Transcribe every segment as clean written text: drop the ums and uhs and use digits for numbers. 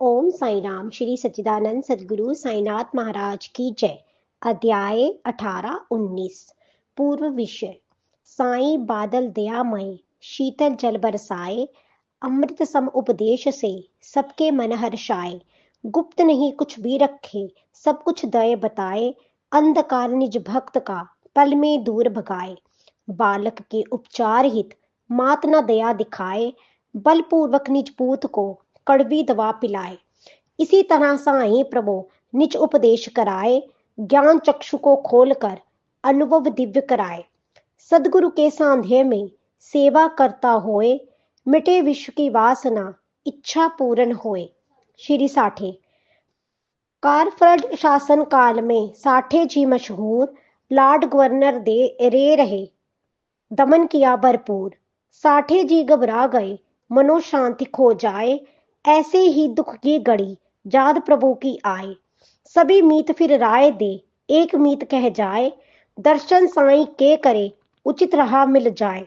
ओम साई राम। श्री सच्चिदानंद सदगुरु साईनाथ महाराज की जय। अध्याय 18-19। पूर्व विषय। साई बादल दयामय, शीतल जल बरसाए, अमृत सम उपदेश से सबके मन हर्षाए। गुप्त नहीं कुछ भी रखे, सब कुछ दय बताए, अंधकार निज भक्त का पल में दूर भगाए। बालक के उपचार हित मात न दया दिखाए, बलपूर्वक निज पूत को कड़वी दवा पिलाए। इसी तरह साईं प्रभु निज उपदेश कराए, ज्ञान चक्षु को खोलकर अनुभव दिव्य कराए। सदगुरु के सांध्य में सेवा करता होए, मिटे विश्व की वासना इच्छा पूर्ण होए। श्री साठे। कारफर्ड शासन काल में साठे जी मशहूर, लॉर्ड गवर्नर दे रे रहे, दमन किया भरपूर। साठे जी घबरा गए, मनोशांति खो जाए, ऐसे ही दुख की घड़ी जाद प्रभु की आए। सभी मीत फिर राय दे, एक मीत कह जाए, दर्शन साईं के करे उचित रहा मिल जाए।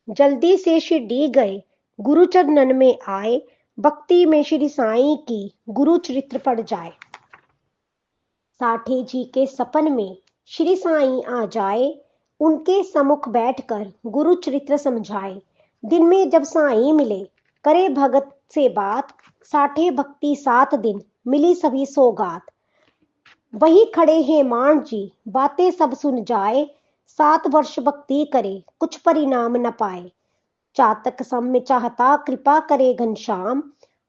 जल्दी से शिरडी गए, गुरु चरणन में आए, भक्ति में श्री साईं की गुरु चरित्र पढ़ जाए। साठे जी के सपन में श्री साईं आ जाए, उनके सम्मुख बैठकर गुरु चरित्र समझाए। दिन में जब साईं मिले, करे भगत से बात, साठे भक्ति 7 दिन मिली सभी सौगात। वही खड़े हैं मान जी, बातें सब सुन जाए, 7 वर्ष भक्ति करे कुछ परिणाम न पाए। चातक सम में चाहता कृपा करे घनश्याम,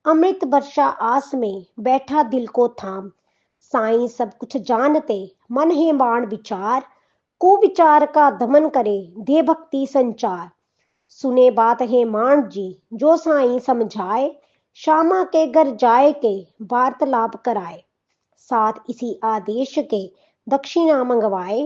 अमृत वर्षा आस में बैठा दिल को थाम। साईं सब कुछ जानते, मन है बाण विचार, कुविचार का दमन करे दे भक्ति संचार। सुने बात है मान जी जो साईं समझाए, श्यामा के घर जाए के वार्तालाप कराए। साथ इसी आदेश के दक्षिणा मंगवाए,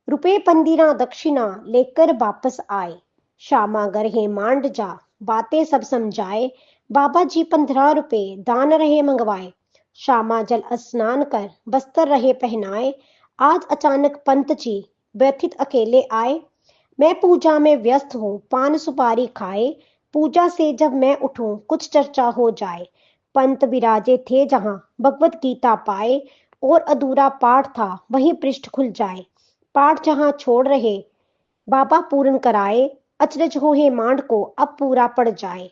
रुपए 15 दक्षिणा लेकर वापस आए। श्यामा घर है मांड जा, बातें सब समझाए, बाबा जी 15 रुपए दान रहे मंगवाए। श्यामा जल स्नान कर बस्तर रहे पहनाए, आज अचानक पंत जी व्यथित अकेले आए। मैं पूजा में व्यस्त हूँ, पान सुपारी खाए, पूजा से जब मैं उठूं कुछ चर्चा हो जाए। पंत विराजे थे जहां भगवत गीता पाए, और अधूरा पाठ था वहीं पृष्ठ खुल जाए। पाठ जहां छोड़ रहे बाबा पूर्ण कराए, अचरज हो हे मांड को अब पूरा पड़ जाए।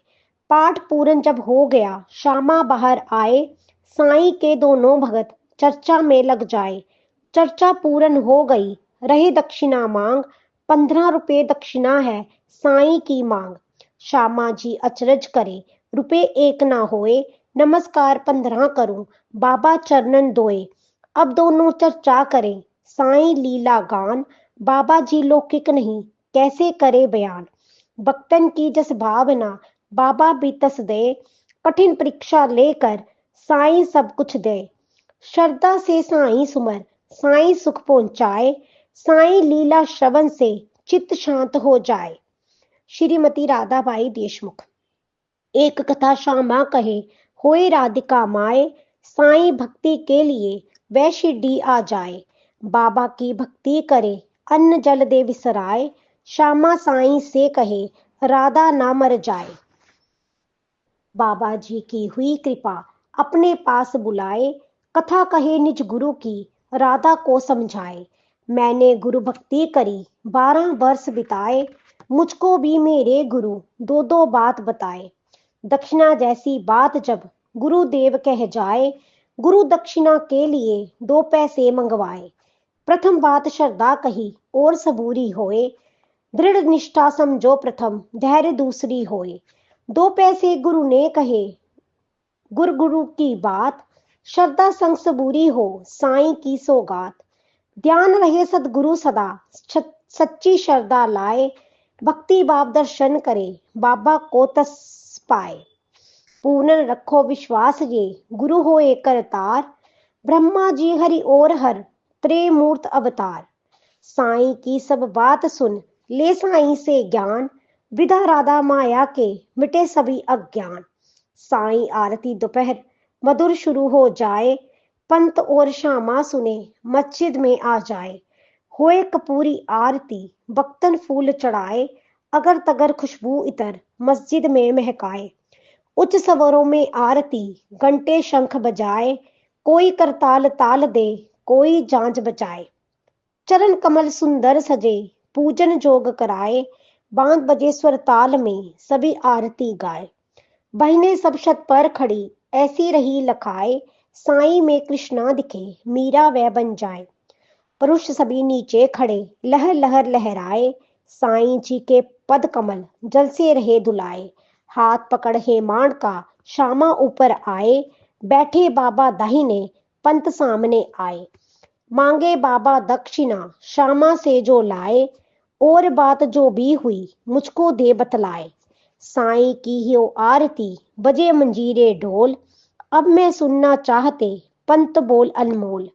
पाठ पूर्ण जब हो गया श्यामा बाहर आए, साईं के दोनों भगत चर्चा में लग जाए। चर्चा पूर्ण हो गई, रहे दक्षिणा मांग, 15 रुपए दक्षिणा है साईं की मांग। श्यामा जी अचरज करे, रुपए एक ना होए, नमस्कार 15 करूं, बाबा चरणन दोए। अब दोनों चर्चा करें, साईं लीला गान, बाबा जी लौकिक नहीं कैसे करे बयान। भक्तन की जस भावना बाबा भी तस दे, कठिन परीक्षा लेकर साईं सब कुछ दे। श्रद्धा से साईं सुमर, साईं सुख पहुंचाए, साईं लीला श्रवण से चित्त शांत हो जाए। श्रीमती राधाबाई देशमुख। एक कथा श्यामा कहे, होए राधिका माए, साईं भक्ति के लिए वह शिरडी आ जाए। बाबा की भक्ति करे, अन्न जल दे विसराए, श्यामा साईं से कहे, राधा ना मर जाए। बाबा जी की हुई कृपा, अपने पास बुलाए, कथा कहे निज गुरु की, राधा को समझाए। मैंने गुरु भक्ति करी, 12 वर्ष बिताए, मुझको भी मेरे गुरु 2 बात बताए। दक्षिणा जैसी बात जब गुरुदेव कह जाए, गुरु दक्षिणा के लिए 2 पैसे मंगवाए। प्रथम बात श्रद्धा कही और सबूरी होए, दृढ़ निष्ठा समझो प्रथम, धैर्य दूसरी होए। 2 पैसे गुरु ने कहे, गुरु की बात, श्रद्धा संग सबूरी हो साईं की सौगात। ध्यान रहे सदगुरु सदा, सच्ची श्रद्धा लाए, भक्ति भाव दर्शन करे बाबा को तस पाए। पूर्ण रखो विश्वास ये गुरु होए करतार, ब्रह्मा जी हरि और हर त्रिमूर्त अवतार। साईं की सब बात सुन ले साईं से ज्ञान, वृद्धा राधा माया के मिटे सभी अज्ञान। साईं आरती दोपहर मधुर शुरू हो जाए, पंत और श्यामा सुने मस्जिद में आ जाए। होए कपूरी आरती, बख्तन फूल चढ़ाए, अगर तगर खुशबू इतर मस्जिद में महकाए। उच्च स्वरों में आरती, घंटे शंख बजाए, कोई करताल ताल दे, कोई जांच बचाए। चरण कमल सुंदर सजे, पूजन जोग कराए, बांध बजे स्वर ताल में सभी आरती गाए। बहने सब छत पर खड़ी, ऐसी रही लखाए, साईं में कृष्णा दिखे, मीरा वह बन जाए। पुरुष सभी नीचे खड़े, लहर लहर लहराए, साईं जी के पद कमल जल से रहे धुलाए। हाथ पकड़ हेमाड़ का श्यामा ऊपर आए, बैठे बाबा दाहिने, पंत सामने आए। मांगे बाबा दक्षिणा, श्यामा से जो लाए, और बात जो भी हुई मुझको दे बतलाए। साईं की ही आरती, बजे मंजीरे ढोल, अब मैं सुनना चाहते, पंत बोल अनमोल।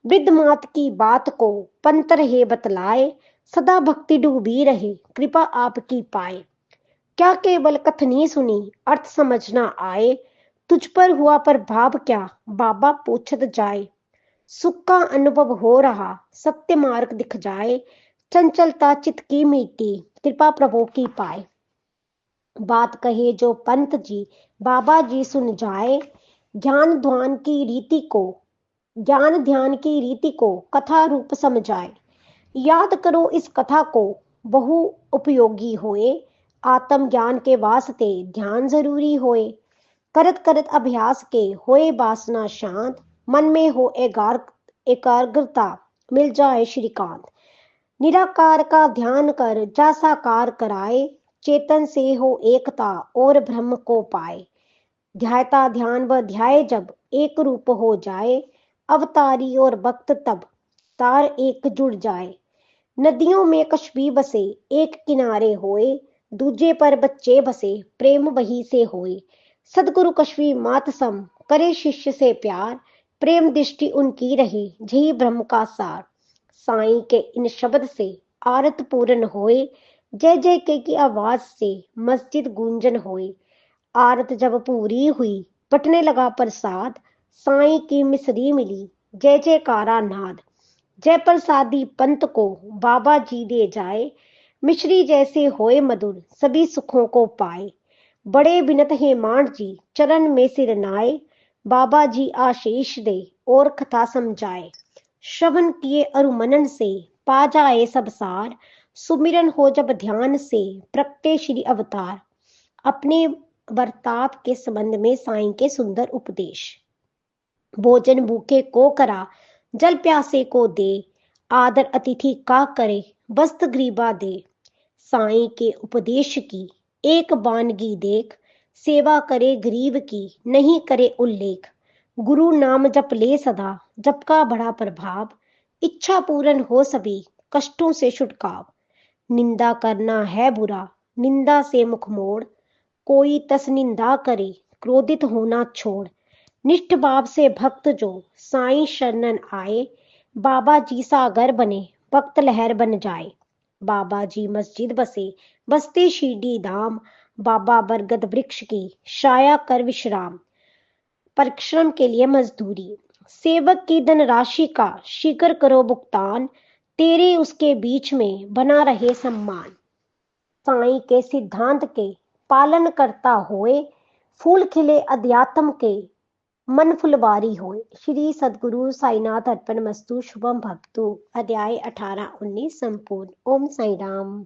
वृद्ध मात की बात को पंत रहे बतलाए, सदा भक्ति डूबी रहे, कृपा आपकी पाए। क्या केवल कथनी सुनी, अर्थ समझ ना आए, तुझ पर हुआ प्रभाव क्या, बाबा पूछत जाए। सुख का अनुभव हो रहा, सत्य मार्ग दिख जाए, चंचलता चित की मिट्टी, कृपा प्रभु की पाए। बात कहे जो पंत जी, बाबा जी सुन जाए, ज्ञान ध्यान की रीति को कथा रूप समझाए। याद करो इस कथा को, बहु उपयोगी होए, आत्म ज्ञान के वास्ते ध्यान जरूरी होए। करत करत अभ्यास के होए वासना शांत, मन में हो एकाग्रता, मिल जाए श्रीकांत। निराकार का ध्यान कर जा साकार कराए, चेतन से हो एकता और ब्रह्म को पाए। ध्याता ध्यान व ध्याय जब एक रूप हो जाए, अवतारी और भक्त तब तार एक जुड़ जाए। नदियों में कश्मी बसे एक किनारे होए, दूजे पर बच्चे बसे प्रेम वही से होए। सदगुरु कश्मी मात सम करे शिष्य से प्यार, प्रेम दृष्टि उनकी रही यही ब्रह्म का सार। साईं के इन शब्द से आरत पूर्ण होए, जय जय के की आवाज से मस्जिद गूंजन होए। आरत जब पूरी हुई, बटने लगा प्रसाद, साईं की मिसरी मिली, जय जयकारा नाद। जय प्रसादी पंत को बाबा जी दे जाए, मिश्री जैसे होए मधुर, सभी सुखों को पाए। बड़े बिनत हेमाड़ जी, चरण में सिर नाए, बाबा जी आशीष दे और कथा समझाए। श्रवण किए अरुमनन से पा जाए सब सार, सुमिरन हो जब ध्यान से प्रगटे श्री अवतार। अपने बर्ताव के संबंध में साईं के सुंदर उपदेश। भोजन भूखे को करा, जल प्यासे को दे, आदर अतिथि का करे, वस्त्र ग्रीबा दे। साईं के उपदेश की एक वानगी देख, सेवा करे गरीब की नहीं करे उल्लेख। गुरु नाम जप ले सदा, जप का बड़ा प्रभाव, इच्छा पूर्ण हो सभी कष्टों से छुटकाव। निंदा करना है बुरा, निंदा से मुख मोड़, कोई तस निंदा करे, क्रोधित होना छोड़। निष्ठ भाव से भक्त जो साईं शरणन आए, बाबा जी सागर बने, भक्त लहर बन जाए। बाबा जी मस्जिद बसे, बसते शिरडी धाम, बाबा बरगद वृक्ष की छाया कर विश्राम। परिश्रम के लिए मजदूरी, सेवक की धनराशि का शीघ्र करो भुगतान, तेरे उसके बीच में बना रहे सम्मान। साईं के सिद्धांत के पालन करता होए, फूल खिले अध्यात्म के मन फुलवारी होए। श्री सद्गुरु साईनाथ अर्पण मस्तु। शुभम भक्तु। अध्याय 18-19 संपूर्ण। ओम साई राम।